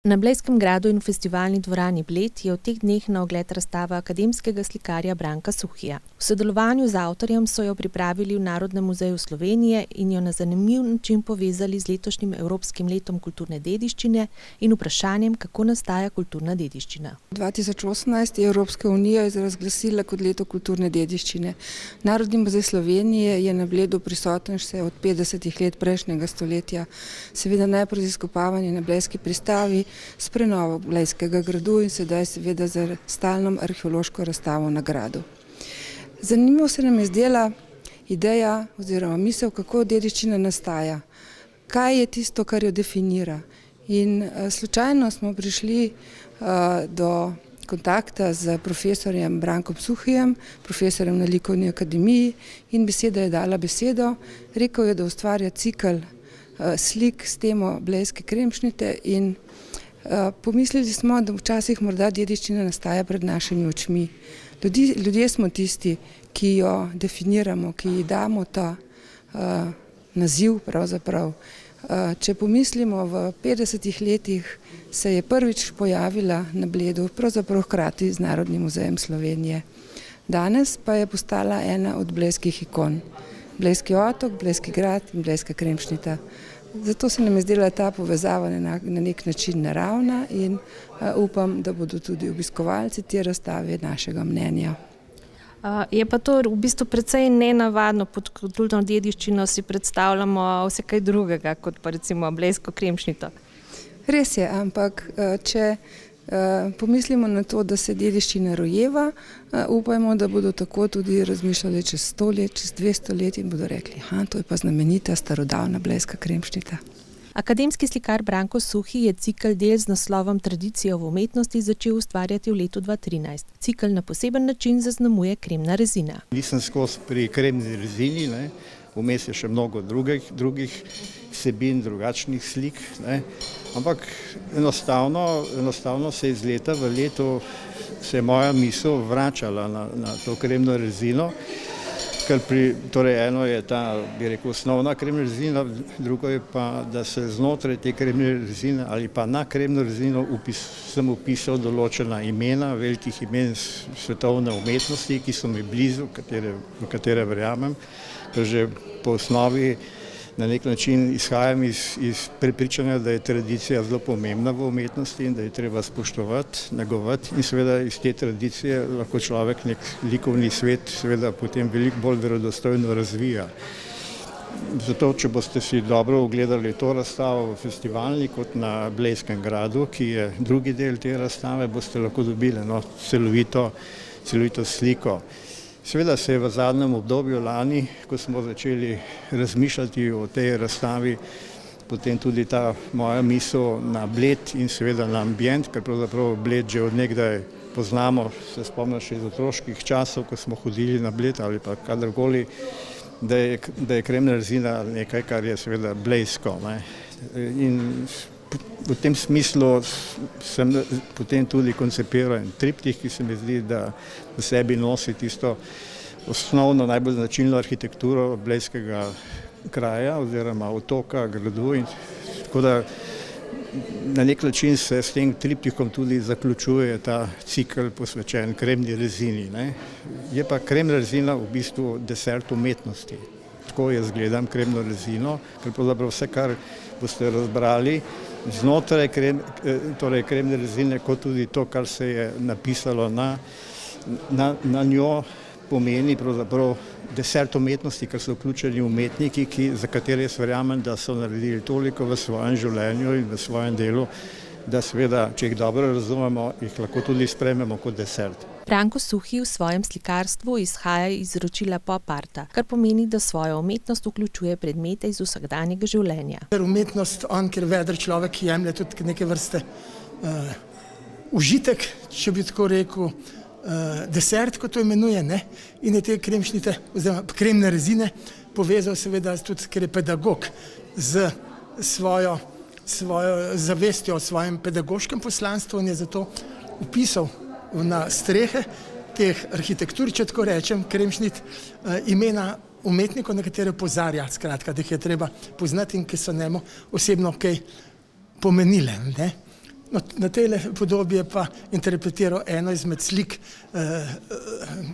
Na Blejskem gradu in v festivalni dvorani Bled je v teh dneh na ogled razstava akademskega slikarja Branka Suhija. V sodelovanju z avtorjem so jo pripravili v Narodnem muzeju Slovenije in jo na zanimiv način povezali z letošnjim Evropskim letom kulturne dediščine in vprašanjem, kako nastaja kulturna dediščina. 2018 je Evropska unija razglasila kot leto kulturne dediščine. Narodni muzej Slovenije je na Bledu prisoten še od 50 let prejšnjega stoletja. Seveda najprej z izkopavanjem na Blejski pristavi, s prenovo Blejskega gradu in sedaj seveda za stalno arheološko razstavo na gradu. Zanimivo se nam je zdela ideja oziroma misel, kako dediščina nastaja, kaj je tisto, kar jo definira. In slučajno smo prišli do kontakta z profesorjem Brankom Suhijem, profesorjem na Likovni akademiji, in beseda je dala besedo. Rekel je, da ustvarja cikel slik s temo Blejske kremšnite in pomislili smo, da včasih morda dediščina nastaja pred našimi očmi. Ljudje smo tisti, ki jo definiramo, ki ji damo ta naziv pravzaprav. Če pomislimo, v 50 letih se je prvič pojavila na Bledu, pravzaprav hkrati z Narodnim muzejem Slovenije. Danes pa je postala ena od blejskih ikon. Blejski otok, Blejski grad in Blejska kremšnita. Zato se nam je zdela ta povezava na nek način naravna in upam, da bodo tudi obiskovalci te razstave našega mnenja. Je pa to v bistvu precej nenavadno, pod kulturno dediščino si predstavljamo vse kaj drugega, kot pa recimo Blejsko kremšnito. Res je, ampak če pomislimo na to, da se dediščina rojeva, upajmo, da bodo tako tudi razmišljali čez 100 let, čez 200 let in bodo rekli, to je pa znamenita starodavna Blejska kremšnita. Akademski slikar Branko Suhij je cikel del z naslovom Tradicija v umetnosti začel ustvarjati v letu 2013. Cikel na poseben način zaznamuje kremna rezina. Nisem skozi pri kremni rezini, vmes je še mnogo drugih vsebin, drugačnih slik, ampak enostavno se iz leta v leto se je moja misel vračala na to kremno rezino, ker eno je ta, bi rekel, osnovna kremna rezina, drugo je pa, da se znotraj te kremne rezine ali pa na kremno rezino sem upisal določena imena, velikih imen svetovne umetnosti, ki so mi blizu, v katere verjamem, ker že po osnovi na nek način izhajam iz prepričanja, da je tradicija zelo pomembna v umetnosti in da je treba spoštovati, negovati in seveda iz te tradicije lahko človek nek likovni svet seveda potem veliko bolj verodostojno razvija. Zato, če boste si dobro ogledali to razstavo v festivalni kot na Blejskem gradu, ki je drugi del te razstave, boste lahko dobili celovito sliko. Seveda se je v zadnjem obdobju lani, ko smo začeli razmišljati o tej razstavi, potem tudi ta moja misel na Bled in seveda na ambient, ker pravzaprav Bled že od nekdaj poznamo, se spomnim še iz otroških časov, ko smo hodili na Bled ali pa kadarkoli, da je kremna rezina nekaj, kar je seveda blejsko. In v tem smislu sem potem tudi koncipiral en triptih, ki se mi zdi, da v sebi nosi tisto osnovno, najbolj značilno arhitekturo blejskega kraja oziroma otoka, gradu. Tako da na nek način se s tem triptihom tudi zaključuje ta cikel posvečen kremni rezini. Je pa kremna rezina v bistvu desert umetnosti. Tako jaz gledam kremno rezino, ker pravzaprav vse, kar boste razbrali, znotraj kremne rezine, kot tudi to, kar se je napisalo na njo, pomeni pravzaprav desert umetnosti, ker so vključeni umetniki, za katere jaz verjamem, da so naredili toliko v svojem življenju in v svojem delu, da seveda, če jih dobro razumemo, jih lahko tudi sprejmemo kot desert. Branko Suhij v svojem slikarstvu izhaja iz izročila pop arta, kar pomeni, da svojo umetnost vključuje predmete iz vsakdanjega življenja. Umetnost, ker veder človek jemlje tudi neke vrste užitek, če bi tako rekel, desert, kot to imenuje, in je te kremšnite oziroma kremne rezine povezal seveda tudi, ker je pedagog z svojo zavestjo o svojem pedagoškem poslanstvu in je zato upisal na strehe teh arhitektur, če tako rečem, kremšnit, imena umetnikov, na katere opozarja, skratka, da jih je treba poznati in ki so njemu osebno kaj pomenile. No, na tej podobi je pa interpretiral eno izmed slik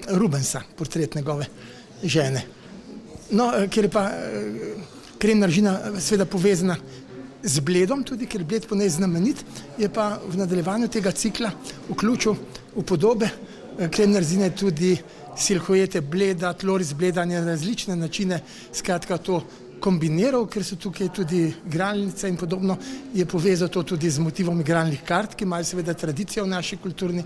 Rubensa, portret njegove žene. No, ker je pa kremna režina seveda povezana z Bledom, tudi ker je Bled po njej znamenit, je pa v nadaljevanju tega cikla vključil v podobe kremne rezine tudi silhuete Bleda, tloris Bleda na različne načine, skratka to kombiniral, ker so tukaj tudi igralnice in podobno, je povezal to tudi z motivom igralnih kart, ki imajo seveda tradicijo v naši kulturni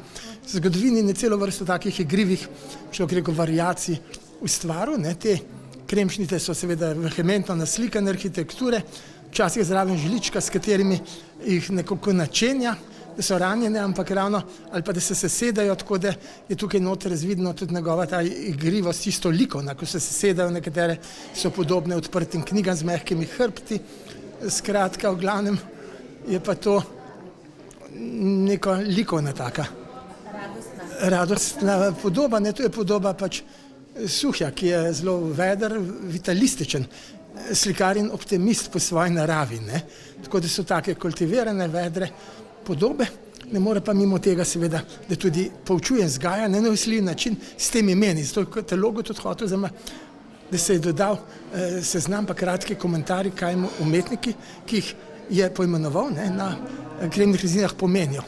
zgodovini in celo vrsto takih igrivih, človek rekel, variacij ustvaril. Te kremšnite so seveda vehementno naslikane arhitekture, včasih zraven žlička, s katerimi jih nekako načenja, da so ranjene, ampak ravno, ali pa da se sesedajo, tako da je tukaj noter razvidno tudi njegova ta igrivost, čisto likovna, ko se sesedajo, nekatere so podobne odprtim knjigam z mehkimi hrbti, skratka, v glavnem je pa to neka likovna taka. Radostna podoba, to je podoba pač Suhja, ki je zelo veder, vitalističen slikar in optimist po svoji naravi, tako da so take kultivirane, vedre podobe, ne more pa mimo tega seveda, da tudi poučuje, vzgaja na neosiljiv način s temi imeni, zato je katalogu tudi hotel, da se je dodal seznam pa kratki komentarji, kaj umetniki, ki jih je poimenoval, na kremnih rezinah pomenijo.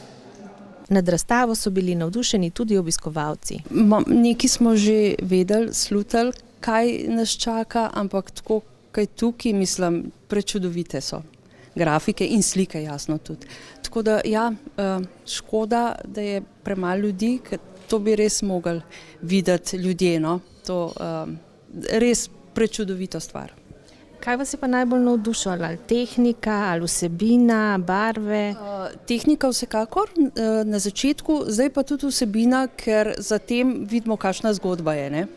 Nad razstavo so bili navdušeni tudi obiskovalci. Nekaj smo že vedeli, slutili, kaj nas čaka, ampak tako, kaj tukaj, mislim, prečudovite so. Grafike in slike, jasno tudi. Tako da, škoda, da je premalo ljudi, ker to bi res mogli videti ljudje, to res prečudovito stvar. Kaj vas je pa najbolj navdušilo? Ali tehnika, ali vsebina, barve? Tehnika vsekakor na začetku, zdaj pa tudi vsebina, ker zatem vidimo, kakšna zgodba je.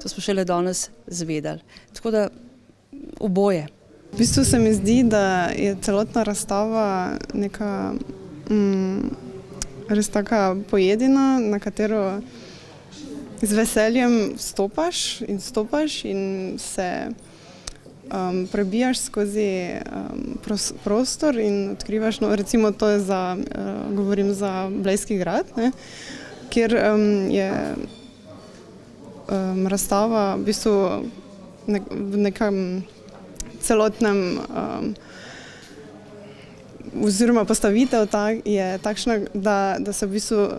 To smo šele danes zvedeli. Tako da oboje. V bistvu se mi zdi, da je celotna razstava neka res taka pojedina, na katero z veseljem stopaš in se prebijaš skozi prostor in odkrivaš, recimo to je govorim za Blejski grad, kjer je razstava v bistvu v nekem celotnem oziroma postavitev je takšna, da se v bistvu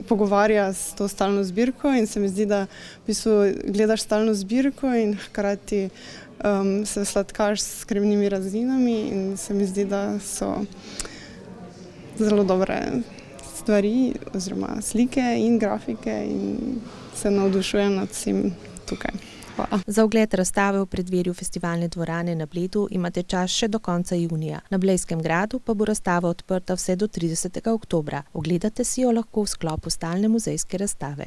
pogovarja s to stalno zbirko in se mi zdi, da v bistvu gledaš stalno zbirko in hkrati se sladkaš s kremnimi rezinami in se mi zdi, da so zelo dobre stvari oziroma slike in grafike in se navdušujem nad vsem tukaj. Hvala. Za ogled razstave v predverju Festivalne dvorane na Bledu imate čas še do konca junija. Na Blejskem gradu pa bo razstava odprta vse do 30. oktobra. Ogledate si jo lahko v sklopu stalne muzejske razstave.